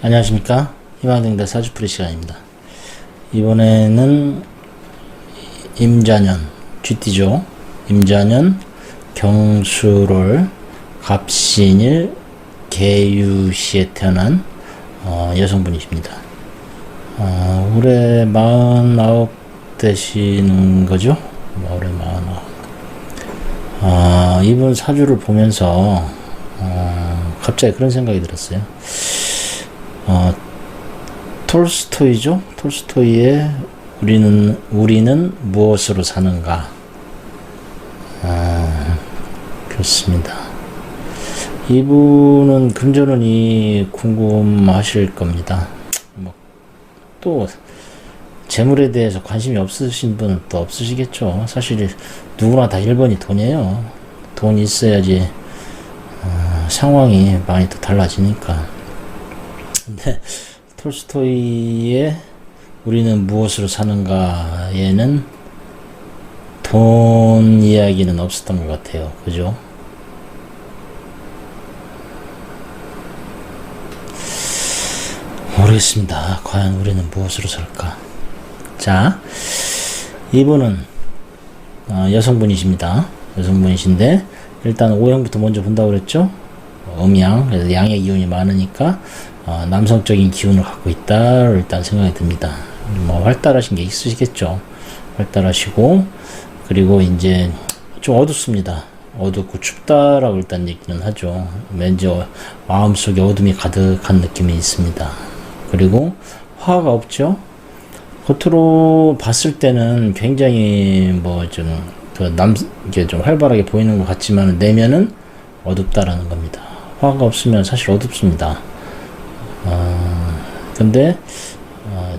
안녕하십니까. 희망등대 사주풀이 시간입니다. 이번에는 임자년 쥐띠죠. 임자년 경술월 갑신일 개유시에 태어난 여성분이십니다. 올해 49 되시는 거죠. 올해 49. 이분 사주를 보면서 갑자기 그런 생각이 들었어요. 톨스토이죠. 톨스토이의 우리는 무엇으로 사는가. 그렇습니다. 이분은 금전운이 궁금하실 겁니다. 또 재물에 대해서 관심이 없으신 분은 또 없으시겠죠. 사실 누구나 다 1번이 돈이에요. 돈이 있어야지 상황이 많이 또 달라지니까. 근데 톨스토이의 우리는 무엇으로 사는가에는 돈 이야기는 없었던 것 같아요. 그죠? 모르겠습니다. 과연 우리는 무엇으로 살까? 자, 이분은 여성분이십니다. 여성분이신데 일단 O형부터 먼저 본다고 그랬죠? 음양, 그래서 양의 기운이 많으니까 남성적인 기운을 갖고 있다 일단 생각이 듭니다. 뭐 활달하신 게 있으시겠죠. 활달하시고, 그리고 이제 좀 어둡습니다. 어둡고 춥다라고 일단 얘기는 하죠. 왠지 마음속에 어둠이 가득한 느낌이 있습니다. 그리고 화가 없죠. 겉으로 봤을 때는 굉장히 이게 좀 활발하게 보이는 것 같지만 내면은 어둡다라는 겁니다. 화가 없으면 사실 어둡습니다. 근데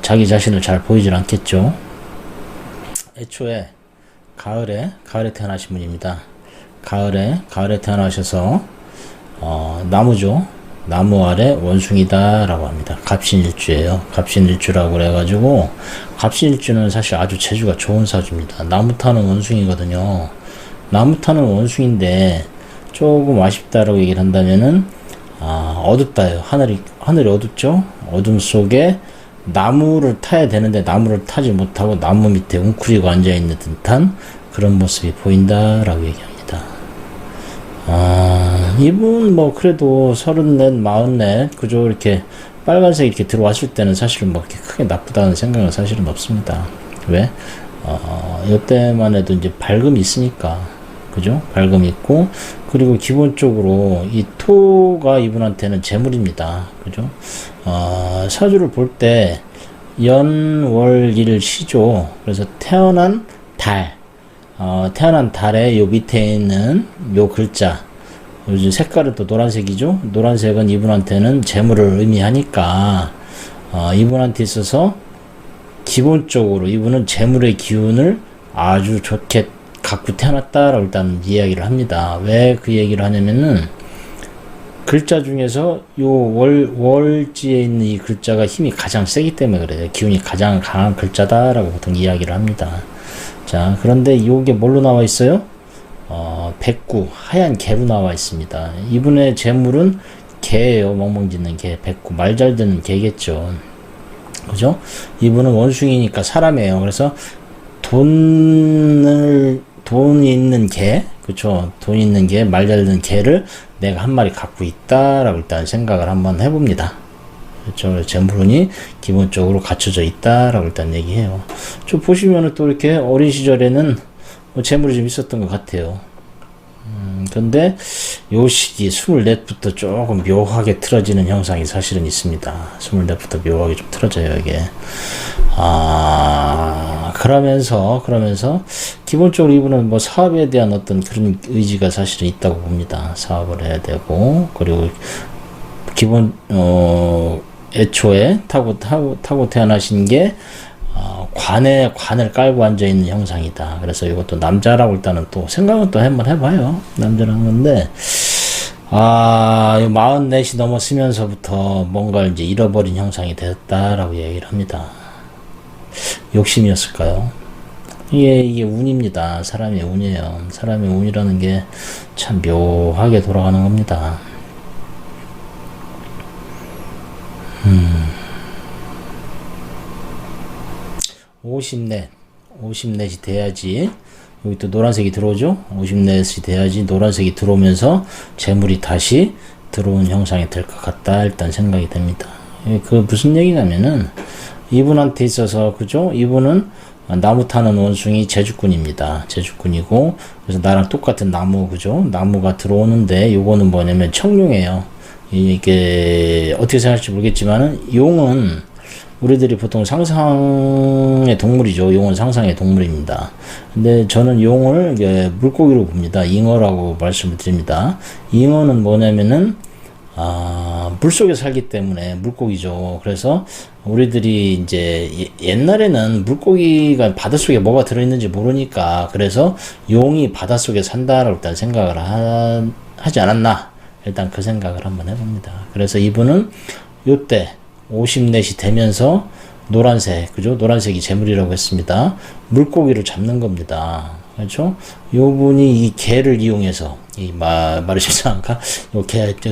자기 자신을 잘 보이질 않겠죠. 애초에 가을에 태어나신 분입니다. 가을에 태어나셔서 나무죠. 나무 아래 원숭이다 라고 합니다. 갑신일주예요. 갑신일주라고 그래가지고, 갑신일주는 사실 아주 재주가 좋은 사주입니다. 나무 타는 원숭이거든요. 나무 타는 원숭이인데 조금 아쉽다라고 얘기를 한다면은 어둡다요. 하늘이 어둡죠. 어둠 속에 나무를 타야 되는데 나무를 타지 못하고 나무 밑에 웅크리고 앉아있는 듯한 그런 모습이 보인다라고 얘기합니다. 이분 그래도 34, 44 그죠. 이렇게 빨간색 이렇게 들어왔을 때는 사실은 그렇게 크게 나쁘다는 생각은 사실은 없습니다. 왜? 이때만 해도 이제 밝음이 있으니까. 그죠? 밝음이 있고, 그리고 기본적으로 이 토가 이분한테는 재물입니다. 그죠? 사주를 볼 때 연월일 시죠. 그래서 태어난 달에 요 밑에 있는 요 글자, 요즘 색깔은 또 노란색이죠. 노란색은 이분한테는 재물을 의미하니까 이분한테 있어서 기본적으로 이분은 재물의 기운을 아주 좋게 갖고 태어났다라고 일단 이야기를 합니다. 왜 그 얘기를 하냐면은 글자 중에서 요 월지에 있는 이 글자가 힘이 가장 세기 때문에 그래요. 기운이 가장 강한 글자다라고 보통 이야기를 합니다. 자, 그런데 요게 뭘로 나와 있어요? 백구, 하얀 개로 나와 있습니다. 이분의 재물은 개예요. 멍멍짓는 개, 백구, 말 잘 듣는 개겠죠. 그죠? 이분은 원숭이니까 사람이에요. 그래서 돈 있는 개, 그쵸? 돈 있는 개, 말 잘 듣는 개를 내가 한 마리 갖고 있다라고 일단 생각을 한번 해봅니다. 그렇죠. 재물운이 기본적으로 갖춰져 있다라고 일단 얘기해요. 좀 보시면은 또 이렇게 어린 시절에는 재물이 좀 있었던 것 같아요. 근데 요 시기 24부터 조금 묘하게 틀어지는 형상이 사실은 있습니다. 24부터 묘하게 좀 틀어져요, 이게. 그러면서 기본적으로 이분은 사업에 대한 어떤 그런 의지가 사실은 있다고 봅니다. 사업을 해야 되고, 그리고 애초에 타고 태어나신 게 관을 깔고 앉아있는 형상이다. 그래서 이것도 남자라고 일단은 또 생각은 또 한번 해봐요. 남자라는 건데, 44이 넘었으면서부터 뭔가 이제 잃어버린 형상이 됐다라고 얘기를 합니다. 욕심이었을까요? 이게 운입니다. 사람의 운이에요. 사람의 운이라는 게 참 묘하게 돌아가는 겁니다. 50넷이 돼야지 여기 또 노란색이 들어오죠. 50넷이 돼야지 노란색이 들어오면서 재물이 다시 들어온 형상이 될 것 같다 일단 생각이 됩니다. 그 무슨 얘기냐면은 이분한테 있어서 그죠? 이분은 나무 타는 원숭이 제주꾼입니다. 제주꾼이고 그래서 나랑 똑같은 나무 그죠? 나무가 들어오는데 요거는 뭐냐면 청룡이에요. 이게 어떻게 생각할지 모르겠지만은 용은 우리들이 보통 상상의 동물이죠. 용은 상상의 동물입니다. 근데 저는 용을 물고기로 봅니다. 잉어라고 말씀을 드립니다. 잉어는 뭐냐면은 물속에 살기 때문에 물고기죠. 그래서 우리들이 이제 옛날에는 물고기가 바닷속에 뭐가 들어있는지 모르니까 그래서 용이 바닷속에 산다라고 일단 생각을 하지 않았나 일단 그 생각을 한번 해봅니다. 그래서 이분은 요때 50넷이 되면서 노란색 그죠? 노란색이 재물이라고 했습니다. 물고기를 잡는 겁니다. 그렇죠? 요분이 이 개를 이용해서 말이 쉽지 않을까? 요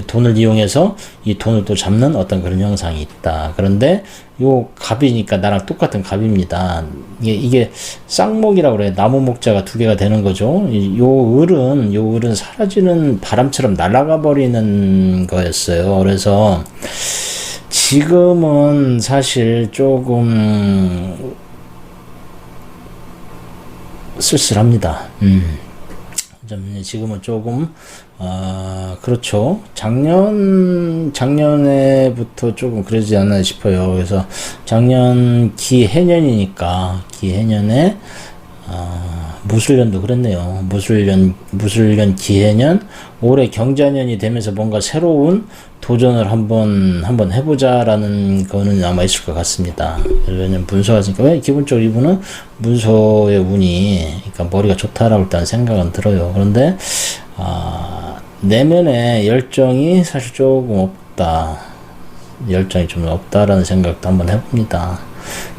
돈을 이용해서 이 돈을 또 잡는 어떤 그런 형상이 있다. 그런데 요 갑이니까 나랑 똑같은 갑입니다. 이게 쌍목이라고 그래. 나무 목자가 두 개가 되는 거죠. 요 을은 사라지는 바람처럼 날아가 버리는 거였어요. 그래서 지금은 사실 조금 쓸쓸합니다. 지금은 조금 그렇죠. 작년에부터 조금 그러지 않나 싶어요. 그래서 작년 기해년이니까 기해년에 무술년도 그랬네요. 무술년 기해년 올해 경자년이 되면서 뭔가 새로운 도전을 한번 해보자라는 거는 아마 있을 것 같습니다. 왜냐면 문서가 있으니까 왜 기본적으로 이분은 문서의 운이 그러니까 머리가 좋다라고 일단 생각은 들어요. 그런데 내면의 열정이 사실 조금 없다. 열정이 좀 없다라는 생각도 한번 해봅니다.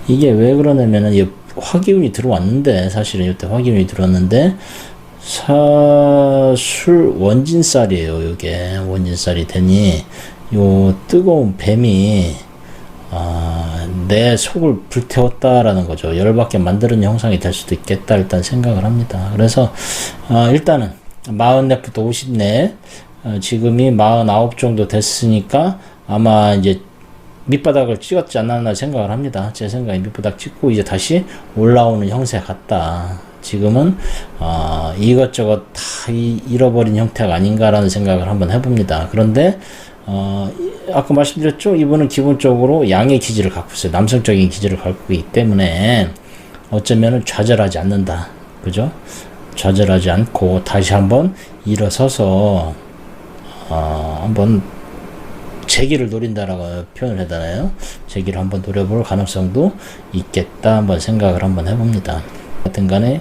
이게 왜 그러냐면은 화기운이 들어왔는데 사실은 이때 화기운이 들어왔는데 사술 원진살이에요. 요게 원진살이 되니 요 뜨거운 뱀이 내 속을 불태웠다라는 거죠. 열받게 만드는 형상이 될 수도 있겠다 일단 생각을 합니다. 그래서 일단은 40넷부터 50넷 지금이 49 정도 됐으니까 아마 이제 밑바닥을 찍었지 않았나 생각을 합니다. 제 생각에 밑바닥 찍고 이제 다시 올라오는 형태 같다. 지금은 이것저것 다 잃어버린 형태가 아닌가라는 생각을 한번 해봅니다. 그런데 아까 말씀드렸죠? 이분은 기본적으로 양의 기질을 갖고 있어요. 남성적인 기질을 갖고 있기 때문에 어쩌면은 좌절하지 않는다. 그죠? 좌절하지 않고 다시 한번 일어서서 한번 재기를 노린다라고 표현을 하잖아요. 재기를 한번 노려볼 가능성도 있겠다 한번 생각을 한번 해봅니다. 하여튼 간에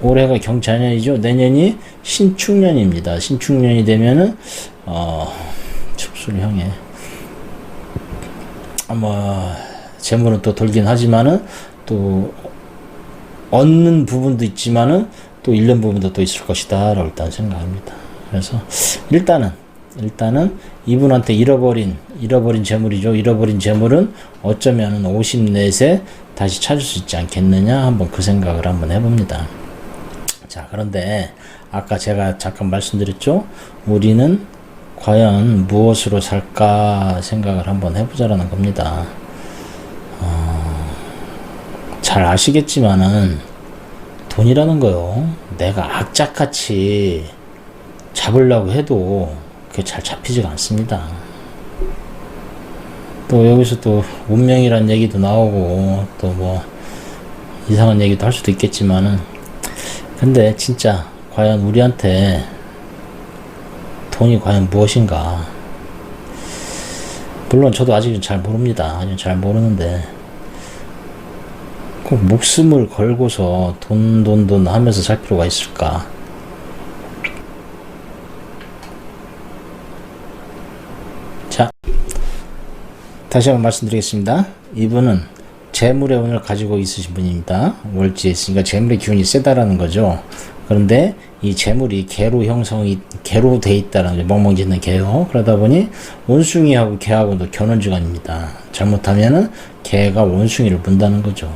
올해가 경자년이죠. 내년이 신축년입니다. 신축년이 되면은 축술형에 아마 재물은 또 돌긴 하지만은 또 얻는 부분도 있지만은 또 잃는 부분도 또 있을 것이다 라고 일단 생각합니다. 그래서 일단은 이분한테 잃어버린 재물이죠. 잃어버린 재물은 어쩌면은 50넷에 다시 찾을 수 있지 않겠느냐 한번 그 생각을 한번 해봅니다. 자, 그런데 아까 제가 잠깐 말씀드렸죠. 우리는 과연 무엇으로 살까 생각을 한번 해보자라는 겁니다. 잘 아시겠지만은 돈이라는 거요. 내가 악착같이 잡으려고 해도 그게 잘 잡히지가 않습니다. 또 여기서 또 운명이란 얘기도 나오고 또 뭐 이상한 얘기도 할 수도 있겠지만은 근데 진짜 과연 우리한테 돈이 과연 무엇인가? 물론 저도 아직은 잘 모릅니다. 아직 잘 모르는데 꼭 목숨을 걸고서 돈 하면서 살 필요가 있을까? 자, 다시 한번 말씀드리겠습니다. 이분은 재물의 운을 가지고 있으신 분입니다. 월지에 있으니까 재물의 기운이 세다라는 거죠. 그런데 이 재물이 개로 돼 있다라는 거죠. 멍멍짓는 개요. 그러다 보니 원숭이하고 개하고도 견원주간입니다. 잘못하면은 개가 원숭이를 문다는 거죠.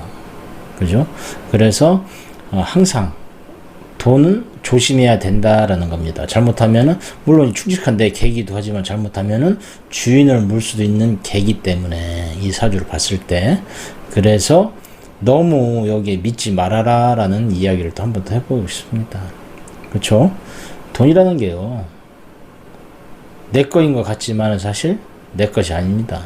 그죠? 그래서 항상 돈은 조심해야 된다라는 겁니다. 잘못하면은 물론 충직한 내 개이기도 하지만 잘못하면은 주인을 물 수도 있는 개이기 때문에 이 사주를 봤을 때 그래서 너무 여기에 믿지 말아라 라는 이야기를 또 한 번 더 해보고 싶습니다. 그렇죠? 돈이라는 게요 내 거인 것 같지만 사실 내 것이 아닙니다.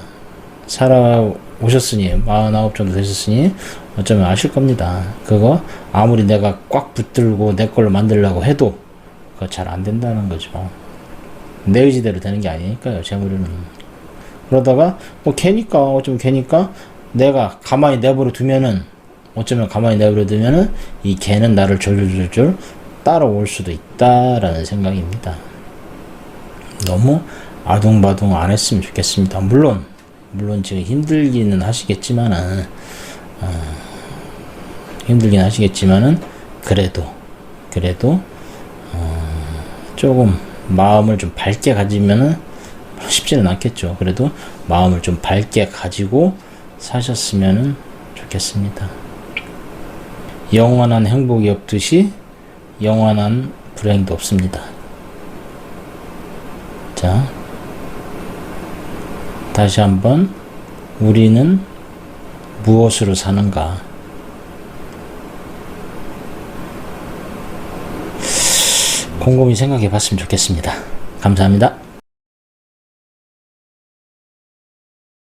살아오셨으니 49 정도 되셨으니 어쩌면 아실 겁니다. 그거 아무리 내가 꽉 붙들고 내 걸로 만들려고 해도 그거 잘 안 된다는 거죠. 내 의지대로 되는 게 아니니까요. 재물은. 그러다가 뭐 개니까 어쩌면 개니까 내가 가만히 내버려 두면은 어쩌면 가만히 내버려 두면은 이 개는 나를 졸졸졸졸 따라올 수도 있다라는 생각입니다. 너무 아둥바둥 안 했으면 좋겠습니다. 물론 지금 힘들기는 하시겠지만은 그래도 조금 마음을 좀 밝게 가지면은 쉽지는 않겠죠. 그래도 마음을 좀 밝게 가지고 사셨으면 좋겠습니다. 영원한 행복이 없듯이 영원한 불행도 없습니다. 자, 다시 한번 우리는 무엇으로 사는가? 곰곰이 생각해 봤으면 좋겠습니다. 감사합니다.